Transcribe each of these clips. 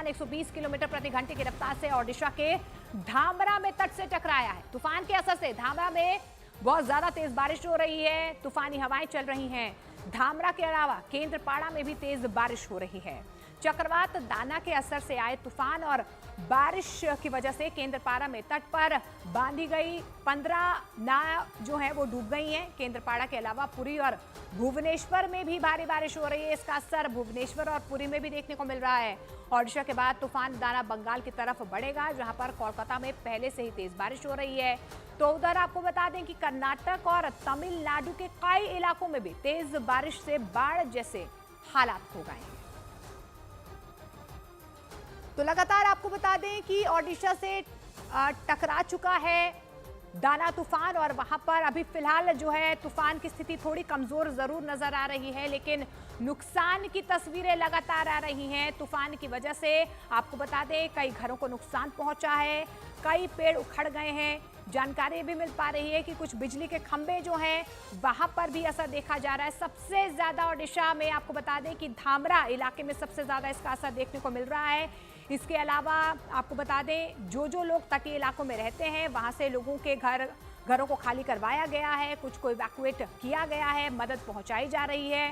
तूफान 120 किलोमीटर प्रति घंटे की रफ्तार से ओडिशा के धामरा में तट से टकराया है। तूफान के असर से धामरा में बहुत ज्यादा तेज बारिश हो रही है, तूफानी हवाएं चल रही हैं। धामरा के अलावा केंद्रपाड़ा में भी तेज बारिश हो रही है। चक्रवात दाना के असर से आए तूफान और बारिश की वजह से केंद्रपाड़ा में तट पर बांधी गई 15 नाव जो है वो डूब गई हैं। केंद्रपाड़ा के अलावा पुरी और भुवनेश्वर में भी भारी बारिश हो रही है। इसका असर भुवनेश्वर और पुरी में भी देखने को मिल रहा है। ओडिशा के बाद तूफान दाना बंगाल की तरफ बढ़ेगा, जहां पर कोलकाता में पहले से ही तेज बारिश हो रही है। तो उधर आपको बता दें कि कर्नाटक और तमिलनाडु के कई इलाकों में भी तेज बारिश से बाढ़ जैसे हालात हो गए हैं। तो लगातार आपको बता दें कि ओडिशा से टकरा चुका है दाना तूफान और वहां पर अभी फिलहाल जो है तूफान की स्थिति थोड़ी कमजोर जरूर नजर आ रही है, लेकिन नुकसान की तस्वीरें लगातार आ रही हैं। तूफान की वजह से आपको बता दें कई घरों को नुकसान पहुंचा है, कई पेड़ उखड़ गए हैं। जानकारी भी मिल पा रही है कि कुछ बिजली के खंभे जो हैं वहां पर भी असर देखा जा रहा है। सबसे ज्यादा ओडिशा में आपको बता दें कि धामरा इलाके में सबसे ज्यादा इसका असर देखने को मिल रहा है। इसके अलावा आपको बता दें जो लोग तटीय इलाकों में रहते हैं वहां से लोगों के घरों को खाली करवाया गया है, कुछ को इवैक्यूएट किया गया है, मदद पहुंचाई जा रही है।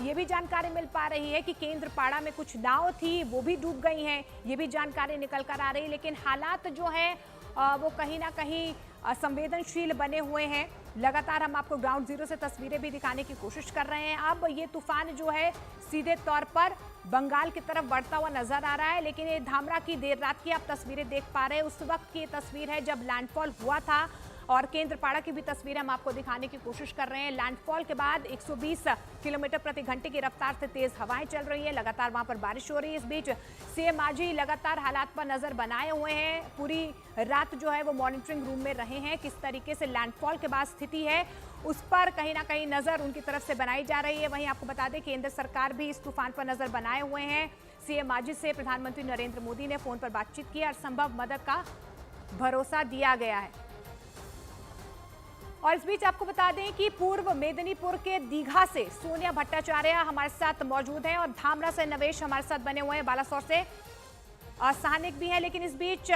ये भी जानकारी मिल पा रही है कि केंद्रपाड़ा में कुछ नाव थी वो भी डूब गई हैं, ये भी जानकारी निकल कर आ रही है। लेकिन हालात जो है वो कहीं ना कहीं संवेदनशील बने हुए हैं। लगातार हम आपको ग्राउंड जीरो से तस्वीरें भी दिखाने की कोशिश कर रहे हैं। अब ये तूफान जो है सीधे तौर पर बंगाल की तरफ बढ़ता हुआ नजर आ रहा है, लेकिन ये धामरा की देर रात की आप तस्वीरें देख पा रहे हैं। उस वक्त की ये तस्वीर है जब लैंडफॉल हुआ था और केंद्रपाड़ा की भी तस्वीर हम आपको दिखाने की कोशिश कर रहे हैं। लैंडफॉल के बाद 120 किलोमीटर प्रति घंटे की रफ्तार से तेज हवाएं चल रही है, लगातार वहां पर बारिश हो रही है। इस बीच सीएम मांझी लगातार हालात पर नजर बनाए हुए हैं, पूरी रात जो है वो मॉनिटरिंग रूम में रहे हैं। किस तरीके से लैंडफॉल के बाद स्थिति है उस पर कहीं ना कहीं नजर उनकी तरफ से बनाई जा रही है। वहीं आपको बता दें केंद्र सरकार भी इस तूफान पर नजर बनाए हुए हैं। सीएम मांझी से प्रधानमंत्री नरेंद्र मोदी ने फोन पर बातचीत की और संभव मदद का भरोसा दिया गया है। और इस बीच आपको बता दें कि पूर्व मेदिनीपुर के दीघा से सोनिया भट्टाचार्य हमारे साथ मौजूद हैं और धामरा से नवेश हमारे साथ बने हुए हैं, बालासोर से सहानिक भी हैं। लेकिन इस बीच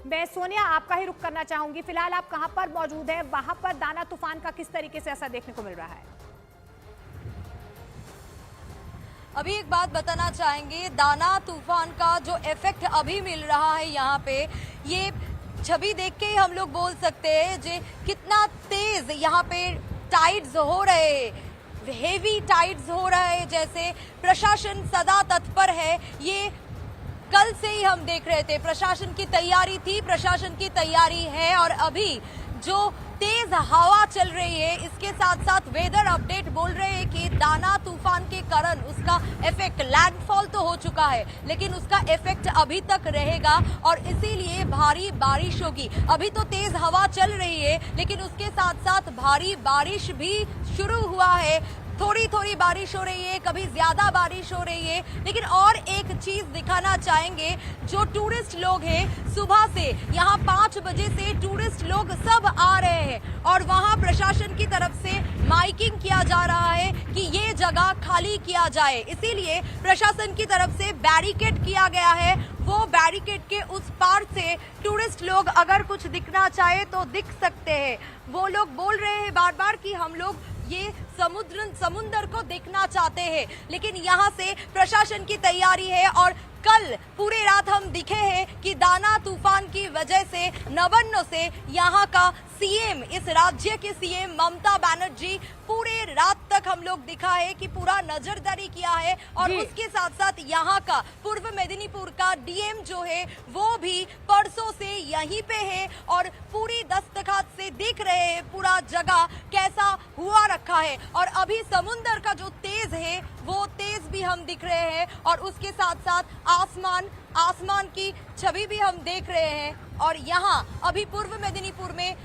मैं सोनिया आपका ही रुख करना चाहूंगी, फिलहाल आप कहां पर मौजूद हैं, वहां पर दाना तूफान का किस तरीके से असर देखने को मिल रहा है? अभी एक बात बताना चाहेंगे, दाना तूफान का जो इफेक्ट अभी मिल रहा है यहाँ पे, ये छवि देख के ही हम लोग बोल सकते हैं जे कितना तेज यहाँ पे टाइड्स हो रहे हैं, हेवी टाइड्स हो रहे हैं। जैसे प्रशासन सदा तत्पर है, ये कल से ही हम देख रहे थे, प्रशासन की तैयारी थी, प्रशासन की तैयारी है। और अभी जो तेज हवा चल रही है इसके साथ साथ वेदर अपडेट बोल रहे हैं कि दाना तूफान के कारण उसका इफेक्ट, लैंडफॉल तो हो चुका है लेकिन उसका इफेक्ट अभी तक रहेगा और इसीलिए भारी बारिश होगी। अभी तो तेज हवा चल रही है लेकिन उसके साथ साथ भारी बारिश भी शुरू हुआ है। थोड़ी थोड़ी बारिश हो रही है, कभी ज्यादा बारिश हो रही है। लेकिन और एक चीज दिखाना चाहेंगे, जो टूरिस्ट लोग हैं सुबह से यहाँ 5 बजे से टूरिस्ट लोग सब आ रहे हैं और वहाँ प्रशासन की तरफ से माइकिंग किया जा रहा है कि ये जगह खाली किया जाए। इसीलिए प्रशासन की तरफ से बैरिकेड किया गया है। वो बैरिकेड के उस पार से टूरिस्ट लोग अगर कुछ दिखना चाहे तो दिख सकते हैं। वो लोग बोल रहे हैं बार बार कि हम लोग ये समुद्र को देखना चाहते हैं, लेकिन यहाँ से प्रशासन की तैयारी है। और कल पूरे रात हम दिखे हैं कि दाना तूफान की वजह से नवन्नो से यहाँ का सीएम, इस राज्य के सीएम ममता बनर्जी पूरे रात तक हम लोग दिखा है कि पूरा नजरदारी किया है। और उसके साथ साथ यहाँ का पूर्व मेदिनीपुर का डीएम जो है वो भी परसों से यहीं पे है और पूरी दस्तखत से देख रहे हैं पूरा जगह कैसा हुआ रखा है। और अभी समुंदर का जो तेज है वो तेज भी हम दिख रहे हैं और उसके साथ साथ आसमान की छवि भी हम देख रहे हैं। और यहाँ अभी पूर्व मेदिनीपुर में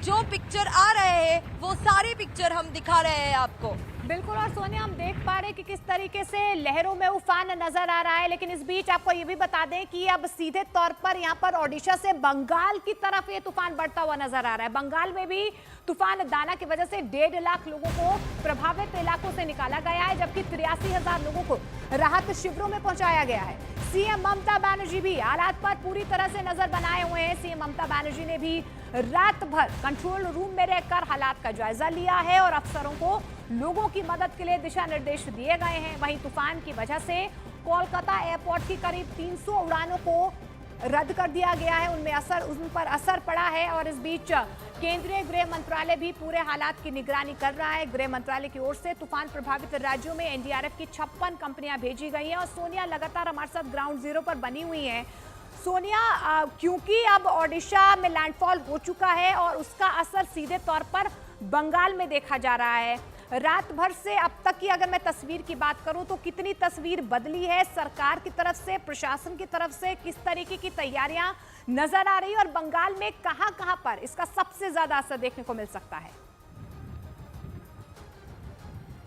जो पिक्चर आ रहे हैं वो सारे पिक्चर हम दिखा रहे हैं आपको। बिल्कुल। और सोनिया, हम देख पा रहे हैं कि किस तरीके से लहरों में उफान नजर आ रहा है, लेकिन इस बीच आपको ये भी बता दें कि अब सीधे तौर पर यहाँ पर ओडिशा से बंगाल की तरफ ये तूफान बढ़ता हुआ नजर आ रहा है। बंगाल में भी तूफान दाना की वजह से 1.5 लाख लोगों को प्रभावित इलाकों से निकाला गया है, जबकि 83,000 लोगों को राहत शिविरों में पहुंचाया गया है। सीएम ममता बनर्जी भी हालात पर पूरी तरह से नजर बनाए हुए हैं। सीएम ममता बनर्जी ने भी रात भर कंट्रोल रूम में रहकर हालात का जायजा लिया है और अफसरों को लोगों की मदद के लिए दिशा निर्देश दिए गए हैं। वहीं तूफान की वजह से कोलकाता एयरपोर्ट की करीब 300 उड़ानों को रद्द कर दिया गया है, उन पर असर पड़ा है। और इस बीच केंद्रीय गृह मंत्रालय भी पूरे हालात की निगरानी कर रहा है। गृह मंत्रालय की ओर से तूफान प्रभावित राज्यों में एनडीआरएफ की 56 कंपनियां भेजी गई हैं। और सोनिया लगातार हमारे साथ ग्राउंड जीरो पर बनी हुई हैं। सोनिया, क्योंकि अब ओडिशा में लैंडफॉल हो चुका है और उसका असर सीधे तौर पर बंगाल में देखा जा रहा है, रात भर से अब तक की अगर मैं तस्वीर की बात करूं तो कितनी तस्वीर बदली है सरकार की तरफ से, प्रशासन की तरफ से, किस तरीके की तैयारियां नजर आ रही है और बंगाल में कहां-कहां पर इसका सबसे ज्यादा असर देखने को मिल सकता है?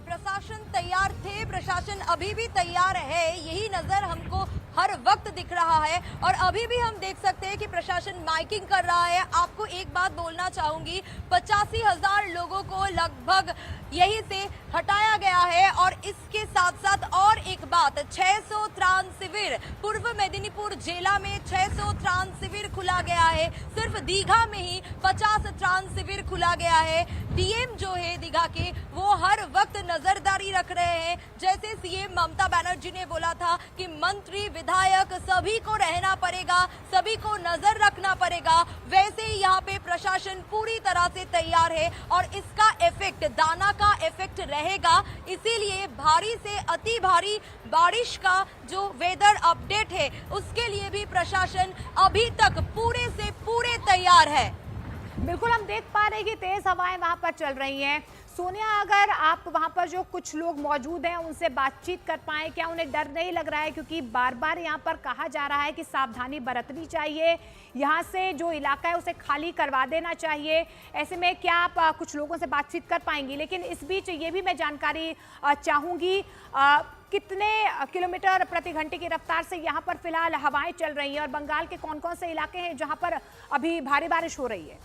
प्रशासन तैयार थे, प्रशासन अभी भी तैयार है, यही नजर हमको हर वक्त दिख रहा है। और अभी भी हम देख सकते हैं कि प्रशासन माइकिंग कर रहा है। आपको एक बात बोलना चाहूंगी, 85,000 लोगों को लगभग यहीं से हटाया गया है। और इसके साथ साथ और एक बात, 600 त्राण शिविर, पूर्व मेदिनीपुर जिला में 600 त्राण शिविर खुला गया है। सिर्फ दीघा में ही 50 त्राण शिविर खुला गया है। डीएम जो है दीघा के, वो हर वक्त नजरदारी रख रहे हैं। जैसे सीएम ममता बनर्जी ने बोला था कि मंत्री विधायक सभी को रहना पड़ेगा, सभी को नजर रखना पड़ेगा, वैसे ही यहाँ पे प्रशासन पूरी तरह से तैयार है। और इसका इफेक्ट, दाना का इफेक्ट रहेगा, इसीलिए भारी से अति भारी बारिश का जो वेदर अपडेट है उसके लिए भी प्रशासन अभी तक पूरे से पूरे तैयार है। बिल्कुल, हम देख पा रहे हैं कि तेज हवाएं वहां पर चल रही हैं। सोनिया, अगर आप वहां पर जो कुछ लोग मौजूद हैं उनसे बातचीत कर पाए, क्या उन्हें डर नहीं लग रहा है? क्योंकि बार बार यहां पर कहा जा रहा है कि सावधानी बरतनी चाहिए, यहां से जो इलाका है उसे खाली करवा देना चाहिए। ऐसे में क्या आप कुछ लोगों से बातचीत कर पाएंगी? लेकिन इस बीच ये भी मैं जानकारी चाहूंगी, कितने किलोमीटर प्रति घंटे की रफ्तार से यहाँ पर फिलहाल हवाएं चल रही हैं और बंगाल के कौन कौन से इलाके हैं जहाँ पर अभी भारी बारिश हो रही है?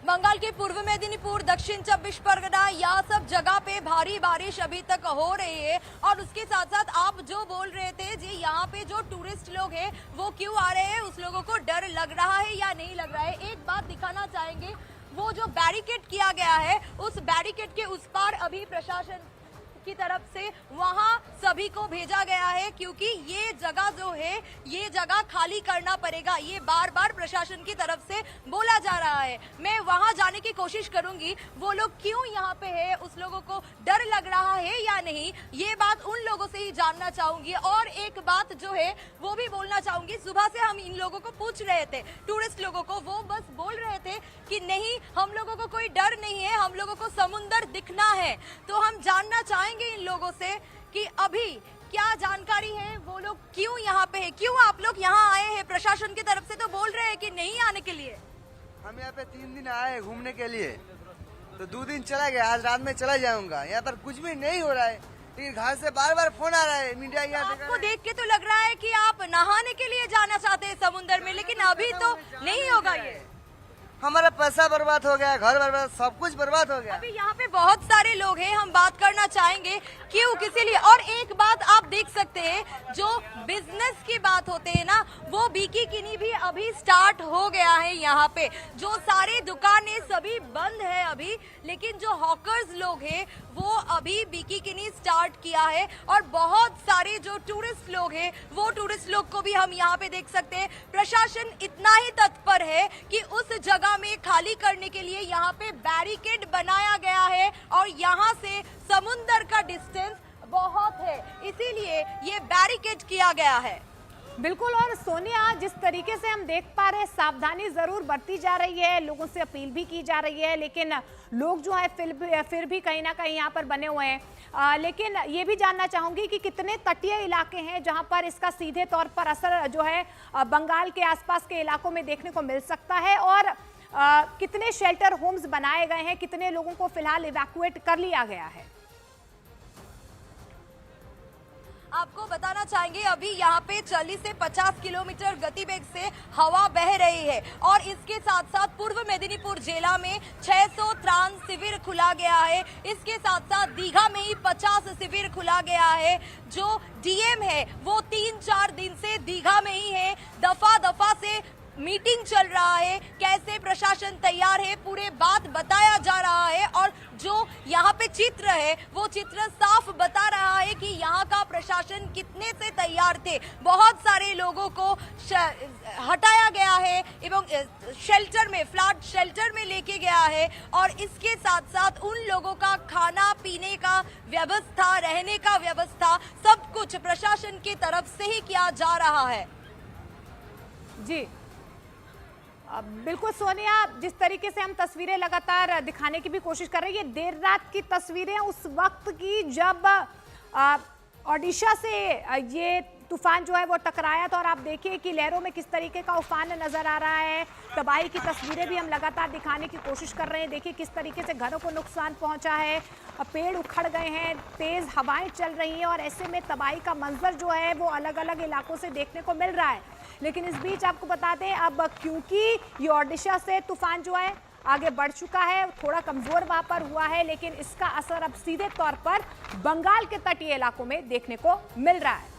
बंगाल के पूर्व मेदिनीपुर, दक्षिण 24 परगना, यह सब जगह पे भारी बारिश अभी तक हो रही है। और उसके साथ साथ आप जो बोल रहे थे जी, यहाँ पे जो टूरिस्ट लोग हैं वो क्यों आ रहे हैं, उस लोगों को डर लग रहा है या नहीं लग रहा है? एक बात दिखाना चाहेंगे, वो जो बैरिकेड किया गया है उस बैरिकेड के उस पार अभी प्रशासन की तरफ से वहां सभी को भेजा गया है, क्योंकि ये जगह जो है ये जगह खाली करना पड़ेगा, ये बार बार प्रशासन की तरफ से बोला जा रहा है। मैं वहां जाने की कोशिश करूंगी, वो लोग क्यों यहाँ पे है, उस लोगों को डर लग रहा है या नहीं, ये बात उन लोगों से ही जानना चाहूंगी। और एक बात जो है वो भी बोलना चाहूंगी, सुबह से हम इन लोगों को पूछ रहे थे, टूरिस्ट लोगों को, वो बस बोल रहे थे कि नहीं, हम लोगों को कोई डर नहीं है, हम लोगों को समुंदर दिखना है। तो हम जानना चाहेंगे इन लोगों से कि अभी क्या जानकारी है, वो लोग क्यों यहाँ पे है, क्यों आप लोग यहाँ आए हैं? प्रशासन की तरफ से तो बोल रहे हैं कि नहीं आने के लिए। हम यहाँ पे 3 दिन आए घूमने के लिए, तो 2 दिन चला गया, आज रात में चला जाऊंगा। यहाँ पर कुछ भी नहीं हो रहा है, लेकिन घर से बार बार फोन आ रहा है, मीडिया यहाँ आपको देख के तो लग रहा है कि आप नहाने के लिए जाना चाहते हैं समुद्र में, लेकिन अभी तो नहीं होगा ये। हमारा पैसा बर्बाद हो गया, घर बर्बाद, सब कुछ बर्बाद हो गया। अभी यहाँ पे बहुत सारे लोग हैं, हम बात करना चाहेंगे क्यों, किसी लिए। और एक बात आप देख सकते हैं, जो बिजनेस की बात होते हैं ना, वो बिकिनी भी अभी स्टार्ट हो गया है यहाँ पे। जो सारे दुकानें सभी बंद है अभी, लेकिन जो हॉकर्स लोग हैं वो अभी बिकिनी स्टार्ट किया है। और बहुत सारे जो टूरिस्ट लोग हैं, वो टूरिस्ट लोग को भी हम यहाँ पे देख सकते हैं। प्रशासन इतना ही तत्पर है कि उस जगह में खाली करने के लिए यहाँ पे बैरिकेड बनाया गया है और यहाँ से समुंदर का डिस्टेंस बहुत है, इसीलिए ये बैरिकेड किया गया है। बिल्कुल। और सोनिया, जिस तरीके से हम देख पा रहे हैं, सावधानी जरूर बरती जा रही है, लोगों से अपील भी की जा रही है, लेकिन लोग जो है फिर भी कहीं ना कहीं यहाँ पर बने हुए हैं। लेकिन ये भी जानना चाहूंगी कि कितने तटीय इलाके हैं जहाँ पर इसका सीधे तौर पर असर जो है बंगाल के आसपास के इलाकों में देखने को मिल सकता है, और कितने शेल्टर होम्स बनाए गए हैं, कितने लोगों को फिलहाल इवैक्यूएट कर लिया गया है? आपको बताना चाहेंगे अभी यहाँ पे 40 से 50 किलोमीटर गतिवेग से हवा बह रही है और इसके साथ साथ पूर्व मेदिनीपुर जिला में 600 त्राण शिविर खुला गया है। इसके साथ साथ दीघा में ही 50 शिविर खुला गया है। जो डीएम है वो 3-4 दिन से दीघा में ही है। दफा दफा से मीटिंग चल रहा है, कैसे प्रशासन तैयार है पूरे बात बताया जा रहा है और जो यहाँ पे चित्र है वो चित्र साफ बता रहा है कि यहाँ का प्रशासन कितने से तैयार थे। बहुत सारे लोगों को हटाया गया है एवं शेल्टर में, फ्लड शेल्टर में लेके गया है और इसके साथ साथ उन लोगों का खाना पीने का व्यवस्था, रहने का व्यवस्था, सब कुछ प्रशासन की तरफ से ही किया जा रहा है। जी बिल्कुल सोनिया, जिस तरीके से हम तस्वीरें लगातार दिखाने की भी कोशिश कर रहे हैं, ये देर रात की तस्वीरें उस वक्त की जब ओडिशा से ये तूफान जो है वो टकराया था और आप देखिए कि लहरों में किस तरीके का उफान नजर आ रहा है। तबाही की तस्वीरें भी हम लगातार दिखाने की कोशिश कर रहे हैं। देखिए किस तरीके से घरों को नुकसान पहुंचा है, पेड़ उखड़ गए हैं, तेज हवाएं चल रही हैं और ऐसे में तबाही का मंजर जो है वो अलग अलग इलाकों से देखने को मिल रहा है। लेकिन इस बीच आपको बता दें, अब क्योंकि ये ओडिशा से तूफान जो है आगे बढ़ चुका है, थोड़ा कमजोर वहां पर हुआ है, लेकिन इसका असर अब सीधे तौर पर बंगाल के तटीय इलाकों में देखने को मिल रहा है।